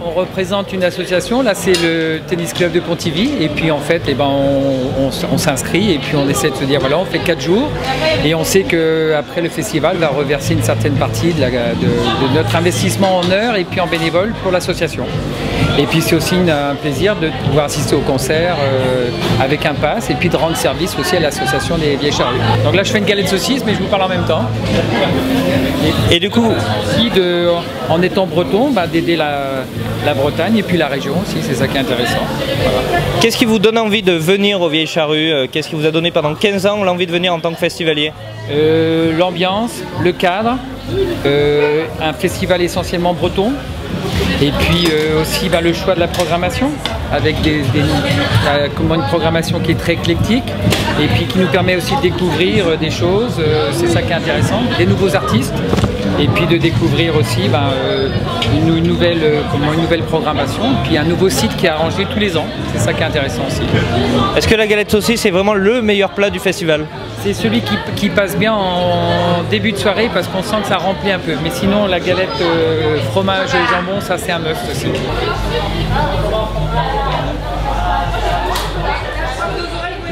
On représente une association, là c'est le tennis club de Pontivy et puis en fait on s'inscrit et puis on essaie de se dire voilà on fait 4 jours et on sait qu'après le festival va reverser une certaine partie de notre investissement en heures et puis en bénévole pour l'association. Et puis c'est aussi un plaisir de pouvoir assister au concert avec un pass et puis de rendre service aussi à l'association des Vieilles Charrues. Donc là je fais une galette saucisse mais je vous parle en même temps. Et du coup aussi en étant breton, d'aider la Bretagne et puis la région aussi, c'est ça qui est intéressant. Voilà. Qu'est-ce qui vous donne envie de venir aux Vieilles Charrues? Qu'est-ce qui vous a donné pendant 15 ans l'envie de venir en tant que festivalier? L'ambiance, le cadre, un festival essentiellement breton et puis aussi le choix de la programmation avec une programmation qui est très éclectique et puis qui nous permet aussi de découvrir des choses, c'est ça qui est intéressant, des nouveaux artistes. Et puis de découvrir aussi une nouvelle programmation, puis un nouveau site qui est arrangé tous les ans. C'est ça qui est intéressant aussi. Est-ce que la galette saucisse c'est vraiment le meilleur plat du festival? C'est celui qui passe bien en début de soirée parce qu'on sent que ça remplit un peu. Mais sinon la galette fromage et jambon, ça c'est un must aussi.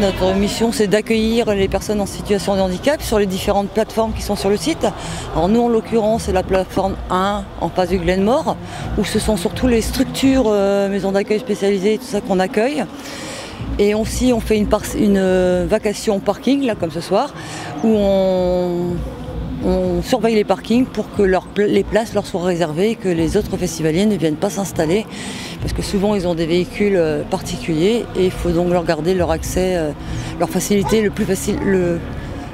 Notre mission, c'est d'accueillir les personnes en situation de handicap sur les différentes plateformes qui sont sur le site. Alors nous, en l'occurrence, c'est la plateforme 1 en face du Glenmore, où ce sont surtout les structures, maisons d'accueil spécialisées, tout ça qu'on accueille. Et aussi, on fait une vacation parking, là, comme ce soir, où on surveille les parkings pour que les places leur soient réservées et que les autres festivaliers ne viennent pas s'installer. Parce que souvent ils ont des véhicules particuliers et il faut donc leur garder leur accès, leur faciliter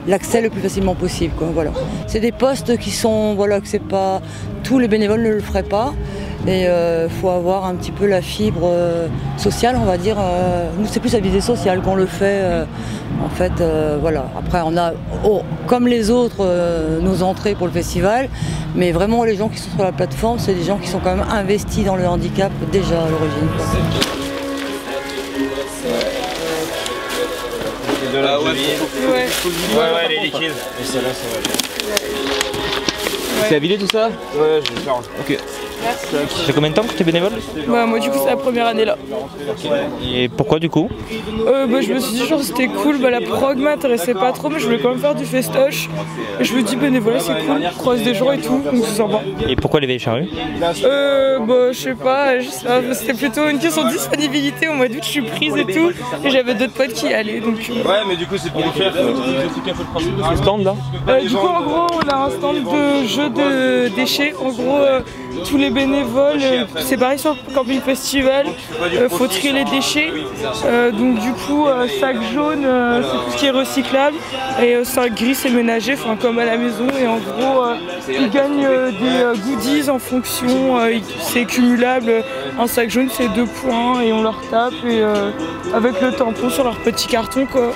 l'accès le plus facilement possible, quoi, voilà. C'est des postes qui sont, voilà, que c'est pas, tous les bénévoles ne le feraient pas. Et faut avoir un petit peu la fibre sociale, on va dire. Nous, c'est plus à visée sociale qu'on le fait. En fait, voilà. Après, on a, comme les autres, nos entrées pour le festival. Mais vraiment, les gens qui sont sur la plateforme, c'est des gens qui sont quand même investis dans le handicap déjà à l'origine. De la ouais, elle est liquide. Et celle-là, ça va bien. C'est habillé tout ça? Ouais, je vais le faire. Ok. Ça fait combien de temps que tu es bénévole? Moi du coup c'est la première année là. Et pourquoi du coup? Je me suis dit genre c'était cool, la prog m'intéressait pas trop mais je voulais quand même faire du festoche. Et je me dis bénévolat c'est cool, on croise des gens et tout, donc c'est sympa. Et pourquoi les Vieilles Charrues? Je sais pas, c'était plutôt une question de disponibilité, au mois d'août je suis prise et tout. Et j'avais d'autres potes qui y allaient donc... Ouais mais du coup c'est pour vous faire, vous expliquez un peu le principe de ce stand là? Du coup en gros on a un stand de jeux de déchets, en gros tous les bénévoles, c'est pareil sur le camping festival, faut trier les déchets, donc du coup sac jaune c'est tout ce qui est recyclable et sac gris c'est ménager, comme à la maison, et en gros ils gagnent des goodies en fonction, c'est cumulable, un sac jaune c'est 2 points et on leur tape et avec le tampon sur leur petit carton quoi.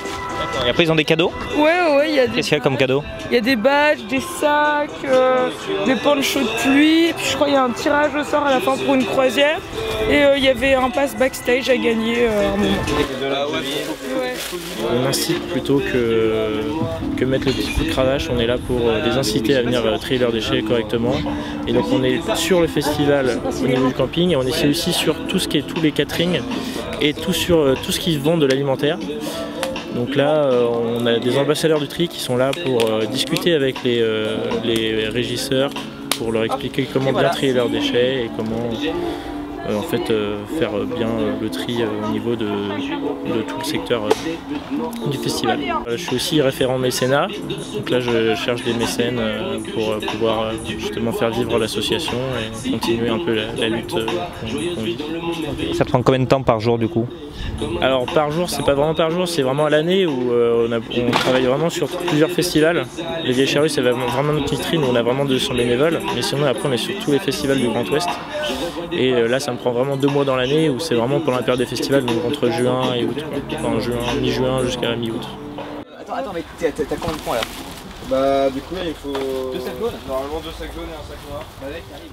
Et après ils ont des cadeaux? Ouais, il y a des... Qu'est-ce qu'il y a comme cadeau? Il y a des badges, des sacs, des ponchos de pluie, et puis je crois qu'il y a un tirage au sort à la fin pour une croisière, et il y avait un pass backstage à gagner à un moment. On incite plutôt que mettre le petit coup de cravache, on est là pour les inciter à venir trier leurs déchets correctement. Et donc on est sur le festival au niveau du camping et on est aussi sur tout ce qui est tous les caterings et sur tout ce qui se vend de l'alimentaire. Donc là, on a des ambassadeurs du tri qui sont là pour discuter avec les régisseurs, pour leur expliquer comment bien trier leurs déchets et comment faire bien le tri au niveau de tout le secteur du festival. Je suis aussi référent mécénat, donc là je cherche des mécènes pour pouvoir justement faire vivre l'association et continuer un peu la lutte qu'on vit. Ça prend combien de temps par jour du coup? Alors par jour, c'est pas vraiment par jour, c'est vraiment à l'année où on travaille vraiment sur plusieurs festivals. Les Vieilles Charrues, c'est vraiment notre vitrine où on a vraiment 200 bénévoles, mais sinon après on est sur tous les festivals du Grand Ouest. Et là ça me prend vraiment 2 mois dans l'année où c'est vraiment pendant la période des festivals, donc entre juin et août. Enfin mi-juin jusqu'à mi-août. Attends, mais t'as combien de points là? Bah du coup là il faut... 2 sacs jaunes? Normalement 2 sacs jaunes et un sac noir. Bah, mec, arrive.